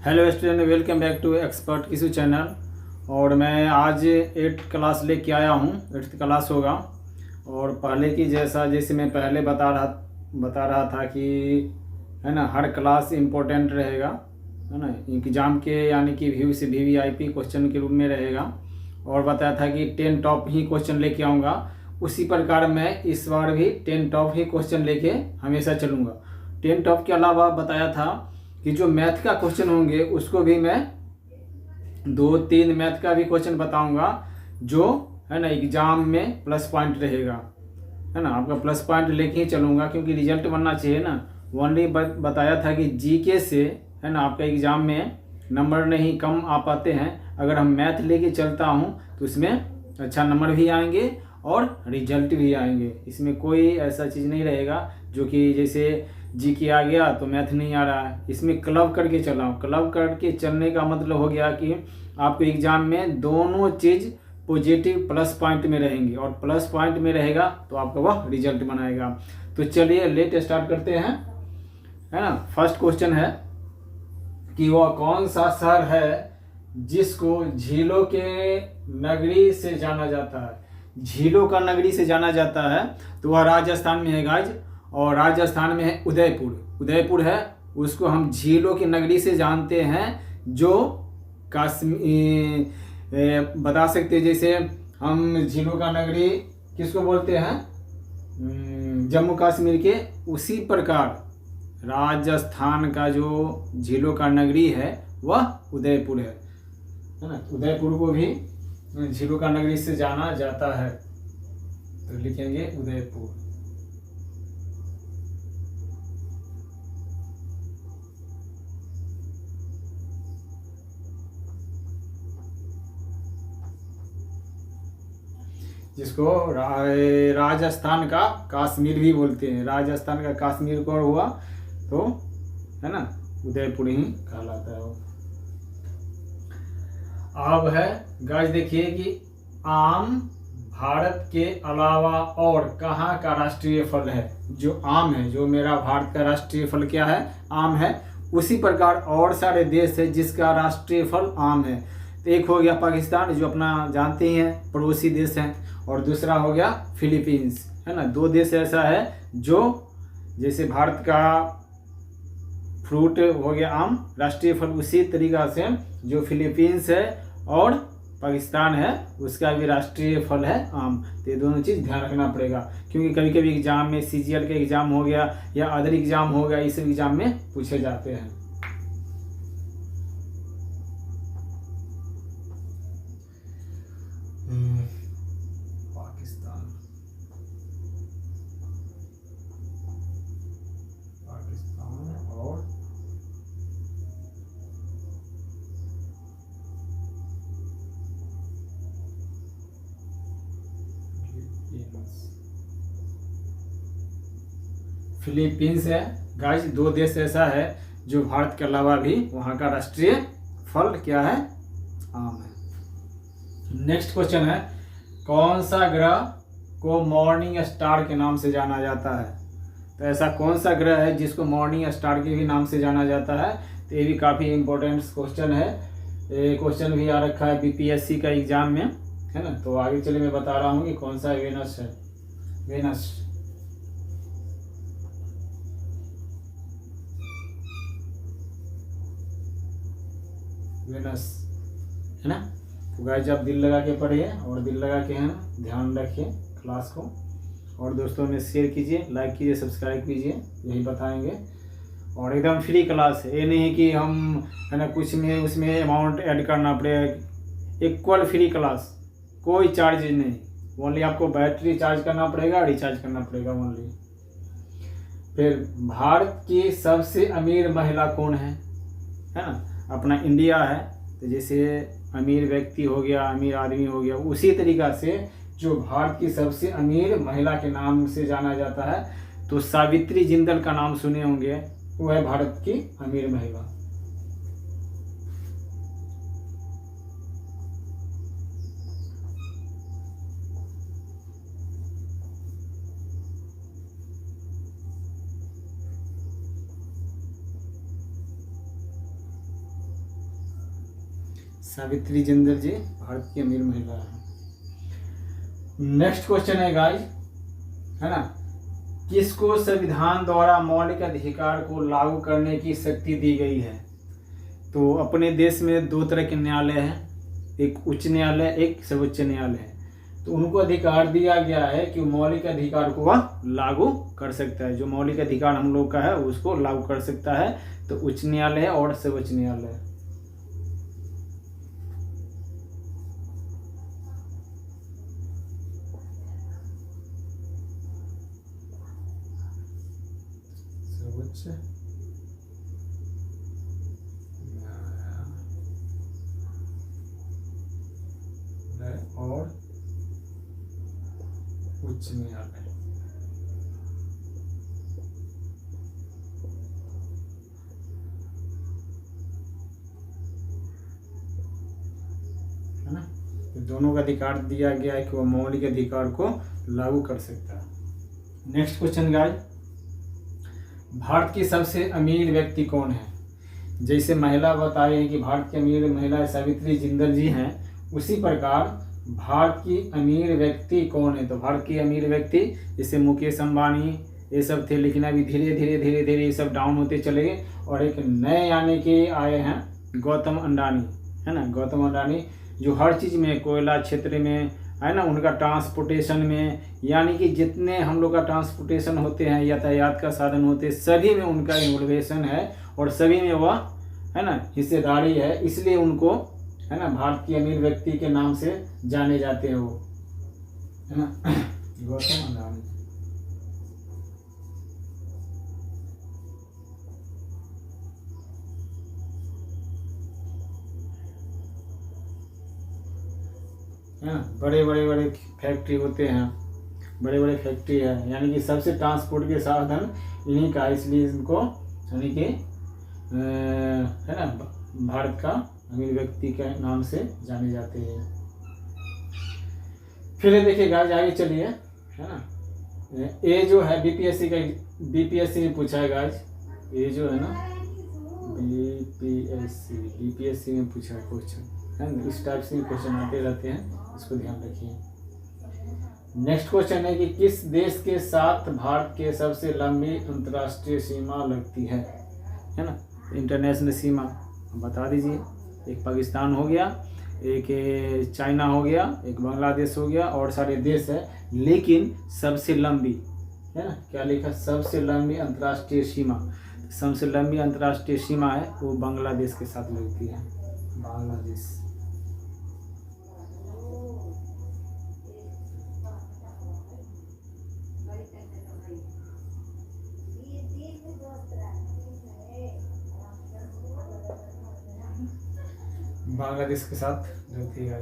Hello student, welcome back to expert किसी channel. और मैं आज 8th क्लास लेके आया हूँ। 8th क्लास होगा। और पहले की जैसे मैं पहले बता रहा था कि है ना, हर क्लास इम्पोर्टेंट रहेगा, है ना, एग्ज़ाम के यानी कि VVIP क्वेश्चन के रूप में रहेगा। और बताया था कि 10 टॉप ही क्वेश्चन लेके आऊँगा। उसी प्रकार मैं इस बार भी 10 टॉप ही क्वेश्चन लेके हमेशा चलूँगा। 10 टॉप के अलावा बताया था कि जो मैथ का क्वेश्चन होंगे उसको भी मैं 2-3 मैथ का भी क्वेश्चन बताऊंगा, जो है ना एग्जाम में प्लस पॉइंट रहेगा, है ना। आपका प्लस पॉइंट लेके ही चलूंगा क्योंकि रिजल्ट बनना चाहिए ना। ओनली बताया था कि जीके से, है ना, आपका एग्जाम में नंबर नहीं कम आ पाते हैं। अगर हम मैथ लेके चलता हूँ तो इसमें अच्छा नंबर भी आएंगे और रिजल्ट भी आएंगे। इसमें कोई ऐसा चीज़ नहीं रहेगा जो कि जैसे जी के आ गया तो मैथ नहीं आ रहा है। इसमें क्लब करके चला हूँ। क्लब करके चलने का मतलब हो गया कि आपको एग्जाम में दोनों चीज़ पॉजिटिव प्लस पॉइंट में रहेंगी, और प्लस पॉइंट में रहेगा तो आपका वह रिजल्ट बनाएगा। तो चलिए लेट स्टार्ट करते हैं, है ना। फर्स्ट क्वेश्चन है कि वह कौन सा शहर है जिसको झीलों के नगरी से जाना जाता है। झीलों का नगरी से जाना जाता है तो वह राजस्थान में है गाइज। और राजस्थान में है उदयपुर। उदयपुर है, उसको हम झीलों की नगरी से जानते हैं। जो कश्मीर बता सकते हैं, जैसे हम झीलों का नगरी किसको बोलते हैं, जम्मू कश्मीर के। उसी प्रकार राजस्थान का जो झीलों का नगरी है वह उदयपुर है ना। उदयपुर को भी झीलों का नगरी से जाना जाता है, तो लिखेंगे उदयपुर। जिसको राजस्थान का कश्मीर भी बोलते हैं। राजस्थान का कश्मीर को हुआ तो, है ना, उदयपुर ही कहलाता है वो। अब है गाइस, देखिए कि आम भारत के अलावा और कहाँ का राष्ट्रीय फल है। जो आम है, जो मेरा भारत का राष्ट्रीय फल क्या है, आम है। उसी प्रकार और सारे देश है जिसका राष्ट्रीय फल आम है। तो एक हो गया पाकिस्तान, जो अपना जानते ही हैं पड़ोसी देश है, और दूसरा हो गया फिलीपींस, है ना। दो देश ऐसा है जो, जैसे भारत का फ्रूट हो गया आम राष्ट्रीय फल, उसी तरीका से जो फिलीपींस है और पाकिस्तान है उसका भी राष्ट्रीय फल है आम। तो ये दोनों चीज़ ध्यान रखना पड़ेगा, क्योंकि कभी कभी एग्जाम में CGL का एग्जाम हो गया या अदर एग्जाम हो गया, इस एग्जाम में पूछे जाते हैं। पाकिस्तान और फिलीपींस है गाइस। दो देश ऐसा है जो भारत के अलावा भी वहाँ का राष्ट्रीय फल क्या है, आम है। नेक्स्ट क्वेश्चन है, कौन सा ग्रह को मॉर्निंग स्टार के नाम से जाना जाता है। तो ऐसा कौन सा ग्रह है जिसको मॉर्निंग स्टार के भी नाम से जाना जाता है। तो ये भी काफ़ी इंपॉर्टेंट क्वेश्चन है। ये क्वेश्चन भी आ रखा है BPSC का एग्जाम में, है ना। तो आगे चलिए मैं बता रहा हूँ कि कौन सा वेनस है। वेनस, वेनस, है ना। तो गाइस आप दिल लगा के पढ़िए और दिल लगा के, है ना, ध्यान रखिए क्लास को, और दोस्तों में शेयर कीजिए, लाइक कीजिए, सब्सक्राइब कीजिए, यही बताएंगे। और एकदम फ्री क्लास है, ये नहीं कि हम, है ना, कुछ में उसमें अमाउंट ऐड करना पड़ेगा। इक्वल फ्री क्लास, कोई चार्ज नहीं। ओनली आपको बैटरी चार्ज करना पड़ेगा, रिचार्ज करना पड़ेगा ओनली। फिर भारत की सबसे अमीर महिला कौन है ना। अपना इंडिया है, तो जैसे अमीर व्यक्ति हो गया, अमीर आदमी हो गया, उसी तरीका से जो भारत की सबसे अमीर महिला के नाम से जाना जाता है, तो सावित्री जिंदल का नाम सुने होंगे, वो है भारत की अमीर महिला। सावित्री जिंदल जी भारत की अमीर महिला है। नेक्स्ट क्वेश्चन है गाइस, है ना, किसको संविधान द्वारा मौलिक अधिकार को लागू करने की शक्ति दी गई है? तो अपने देश में 2 तरह के न्यायालय हैं, एक उच्च न्यायालय, एक सर्वोच्च न्यायालय है। तो उनको अधिकार दिया गया है कि मौलिक अधिकार को वह लागू कर सकता है। जो मौलिक अधिकार हम लोग का है उसको लागू कर सकता है, तो उच्च न्यायालय और सर्वोच्च न्यायालय। सर्वोच्च न्यायालय और उच्च न्यायालय। है ना, तो दोनों का अधिकार दिया गया है कि वह मौलिक अधिकार को लागू कर सकता है। नेक्स्ट क्वेश्चन गाइस, भारत की सबसे अमीर व्यक्ति कौन है? जैसे महिला बताई है कि भारत की अमीर महिला सावित्री जिंदल जी हैं, उसी प्रकार भारत की अमीर व्यक्ति कौन है? तो भारत की अमीर व्यक्ति जैसे मुकेश अंबानी ये सब थे, लेकिन अभी धीरे धीरे ये सब डाउन होते चले गए और एक नए यानी कि आए हैं गौतम अडानी, है ना। गौतम अडानी जो हर चीज़ में, कोयला क्षेत्र में, है ना, उनका ट्रांसपोर्टेशन में, यानी कि जितने हम लोग का ट्रांसपोर्टेशन होते हैं, यातायात का साधन होते हैं, सभी में उनका इन्वोल्वेशन है और सभी में वह, है ना, हिस्सेदारी है। इसलिए उनको, है ना, भारत की अमीर व्यक्ति के नाम से जाने जाते हैं वो, है ना, गौतम अडानी। है ना, बड़े फैक्ट्री होते हैं, बड़े फैक्ट्री है, यानी कि सबसे ट्रांसपोर्ट के साधन इन्हीं का, इसलिए इनको यानी कि है ना भारत का अमीर व्यक्ति के नाम से जाने जाते हैं। फिर देखिए गाइस आगे चलिए, है ना, ये जो है बीपीएससी में पूछा है गाइस, ये जो है ना बीपीएससी में पूछा है क्वेश्चन, है ना, इस टाइप से क्वेश्चन आते रहते हैं, इसको ध्यान रखिए। नेक्स्ट क्वेश्चन है कि किस देश के साथ भारत के सबसे लंबी अंतर्राष्ट्रीय सीमा लगती है ना, इंटरनेशनल सीमा बता दीजिए। एक पाकिस्तान हो गया, एक चाइना हो गया, एक बांग्लादेश हो गया और सारे देश है, लेकिन सबसे लंबी, है ना, क्या लिखा, सबसे लंबी अंतर्राष्ट्रीय सीमा। सबसे लंबी अंतर्राष्ट्रीय सीमा है वो बांग्लादेश के साथ लगती है, बांग्लादेश। बांग्लादेश के साथ लगती है।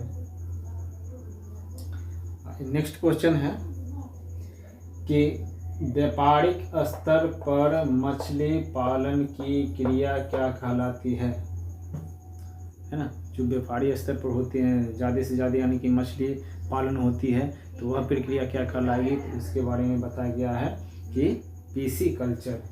नेक्स्ट क्वेश्चन है कि व्यापारिक स्तर पर मछली पालन की क्रिया क्या कहलाती है ना। जो व्यापारिक स्तर पर होते हैं ज़्यादा से ज़्यादा यानी कि मछली पालन होती है, तो वह प्रक्रिया क्या कहलाएगी, तो इसके बारे में बताया गया है कि पीसी कल्चर।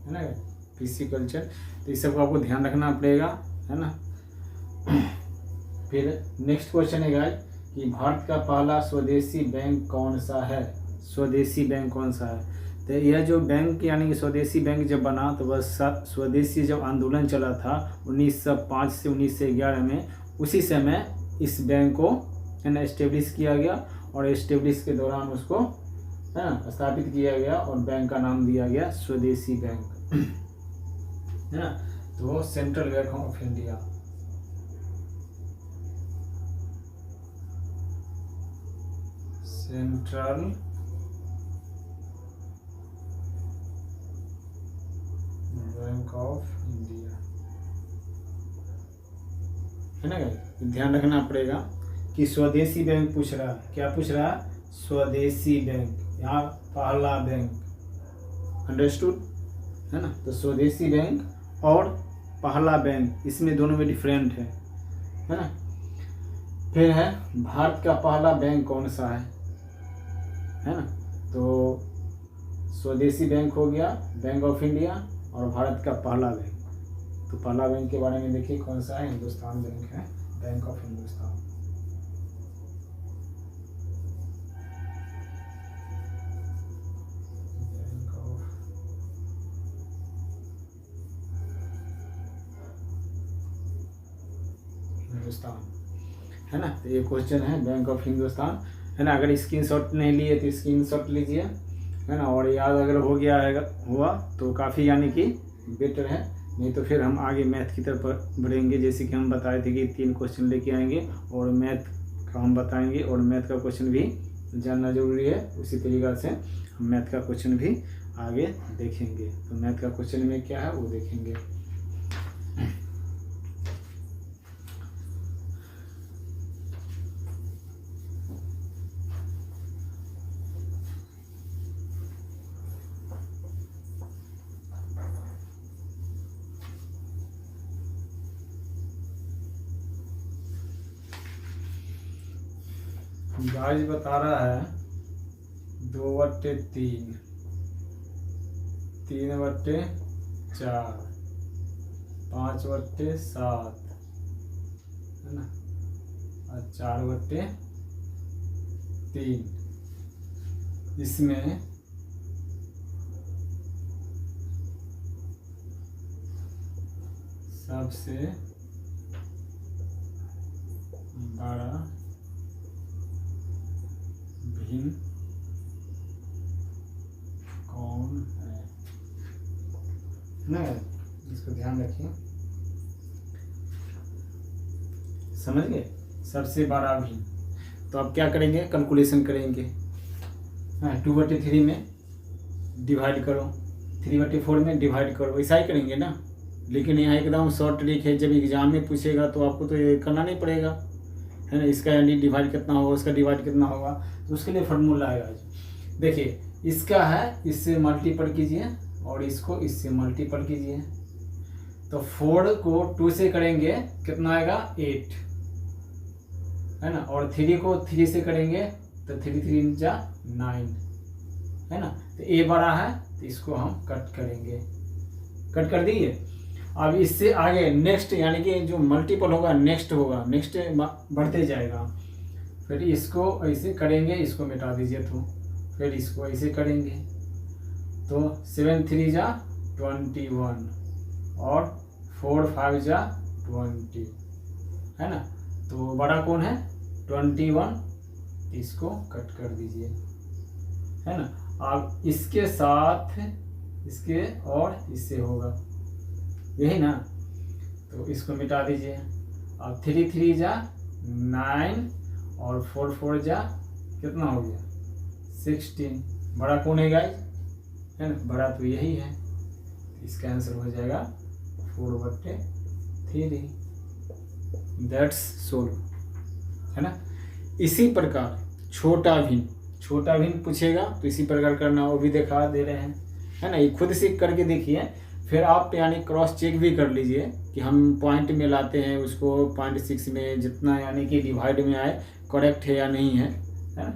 है ना पीसी कल्चर, तो इस सबको आपको ध्यान रखना पड़ेगा, है ना। फिर नेक्स्ट क्वेश्चन है गाइस कि भारत का पहला स्वदेशी बैंक कौन सा है। स्वदेशी बैंक कौन सा है, तो यह जो बैंक यानी कि स्वदेशी बैंक जब बना तो वह स्वदेशी जब आंदोलन चला था 1905 से 1911 में, उसी समय इस बैंक को है ना इस्टेब्लिश किया गया और इस्टेब्लिश के दौरान उसको है ना स्थापित किया गया और बैंक का नाम दिया गया स्वदेशी बैंक, है ना। तो central bank of India. Central bank of India, है ना गाइस, ध्यान रखना पड़ेगा कि स्वदेशी बैंक पूछ रहा है, क्या पूछ रहा है, स्वदेशी बैंक, यहाँ पहला बैंक, अंडरस्टूड, है ना। तो स्वदेशी बैंक और पहला बैंक इसमें दोनों में डिफरेंट है ना। फिर है भारत का पहला बैंक कौन सा है ना। तो स्वदेशी बैंक हो गया, बैंक ऑफ इंडिया, और भारत का पहला बैंक। तो पहला बैंक के बारे में देखिए कौन सा है, हिंदुस्तान बैंक है, bank of Hindustan. Bank of Hindustan है ना। तो ये क्वेश्चन है बैंक ऑफ हिंदुस्तान है ना। अगर स्क्रीनशॉट नहीं लिए तो स्क्रीनशॉट लीजिए है ना, और याद अगर हो गया है हुआ तो काफ़ी यानी कि बेटर है, नहीं तो फिर हम आगे मैथ की तरफ बढ़ेंगे। जैसे कि हम बताए थे कि 3 क्वेश्चन लेके आएंगे और मैथ का हम बताएंगे, और मैथ का क्वेश्चन भी जानना जरूरी है। उसी तरीक़ा से हम मैथ का क्वेश्चन भी आगे देखेंगे। तो मैथ का क्वेश्चन में क्या है वो देखेंगे। गाइस बता रहा है 2/3, 3/4, 5/7 है ना, और 4/3। इसमें सबसे बड़ा भिन्न कौन है ना। इसको ध्यान रखिए, समझ गए, सबसे बड़ा भिन्न। तो अब क्या करेंगे, कैलकुलेशन करेंगे। 2/3 में डिवाइड करो, 3/4 में डिवाइड करो, ऐसा ही करेंगे ना। लेकिन यहाँ एकदम शॉर्ट ट्रिक है, जब एग्जाम में पूछेगा तो आपको तो ये करना नहीं पड़ेगा है ना। इसका यानी डिवाइड कितना होगा, उसका डिवाइड कितना होगा, तो उसके लिए फार्मूला है आज। देखिए इसका है, इससे मल्टीपल कीजिए और इसको इससे मल्टीपल कीजिए। तो 4 को 2 से करेंगे कितना आएगा 8 है ना, और 3 को 3 से करेंगे तो 3 3 जा 9 है ना। तो ए बड़ा है तो इसको हम कट करेंगे, कट कर दिए। अब इससे आगे नेक्स्ट यानी कि जो मल्टीपल होगा नेक्स्ट होगा, नेक्स्ट बढ़ते जाएगा। फिर इसको ऐसे करेंगे, इसको मिटा दीजिए। तो फिर इसको ऐसे करेंगे तो 7 3 जा 21 और 4 5 जा 20 है ना। तो बड़ा कौन है 21, इसको कट कर दीजिए है ना। अब इसके साथ इसके और इससे होगा यही ना, तो इसको मिटा दीजिए। अब 3 3 जा 9 और 4 4 जा कितना हो गया 16। बड़ा कौन है गाइस है ना, बड़ा तो यही है। इसका आंसर हो जाएगा 4/3। दैट्स सोल्व है ना। इसी प्रकार छोटा भिन्न पूछेगा तो इसी प्रकार करना, वो भी दिखा दे रहे हैं है ना। ये खुद से करके देखिए, फिर आप यानी क्रॉस चेक भी कर लीजिए कि हम पॉइंट में लाते हैं उसको 0.6 में जितना यानी कि डिवाइड में आए करेक्ट है या नहीं है ना।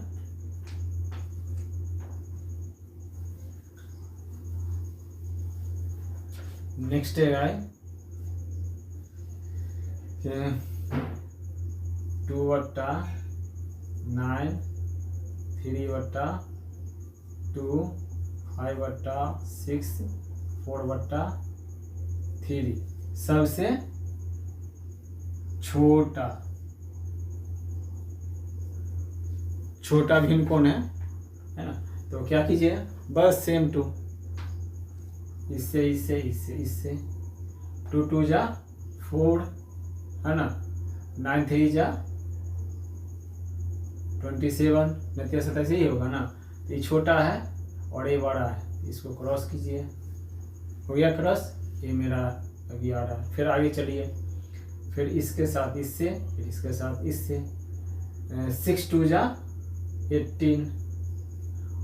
नेक्स्ट है गाय 2/9, 3/2, 5/6, 4/3। सबसे छोटा भिन्न कौन है ना। तो क्या कीजिए, बस सेम टू इससे 2 2 जा 4 है ना, 9 3 जा 27, 27 ही होगा ना। तो ये छोटा है और ये बड़ा है, इसको क्रॉस कीजिए, हो गया क्रॉस। ये मेरा अभी आ रहा है। फिर आगे चलिए, फिर इसके साथ इससे, फिर इसके साथ इससे 6 2 जा 18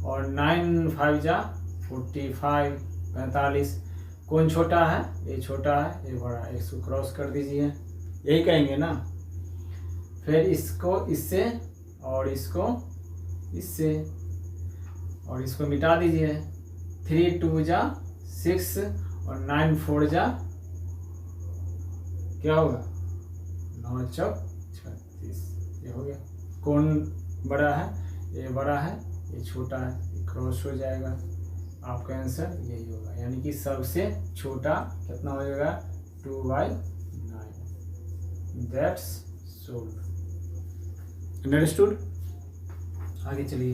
और 9 5 जा 45, 45। कौन छोटा है, ये छोटा है, ये बड़ा है, इसको क्रॉस कर दीजिए, यही कहेंगे ना। फिर इसको इससे और इसको इससे और इसको मिटा दीजिए। 3 2 जा 6 और 9 4 जा क्या होगा 9 चौक 36। ये हो गया। कौन बड़ा है? ये बड़ा है, ये छोटा है, ये क्रॉस हो जाएगा। आपका आंसर यही होगा, यानी कि सबसे छोटा कितना हो जाएगा 2/9। That's solve. अंडरस्टूड? आगे चलिए।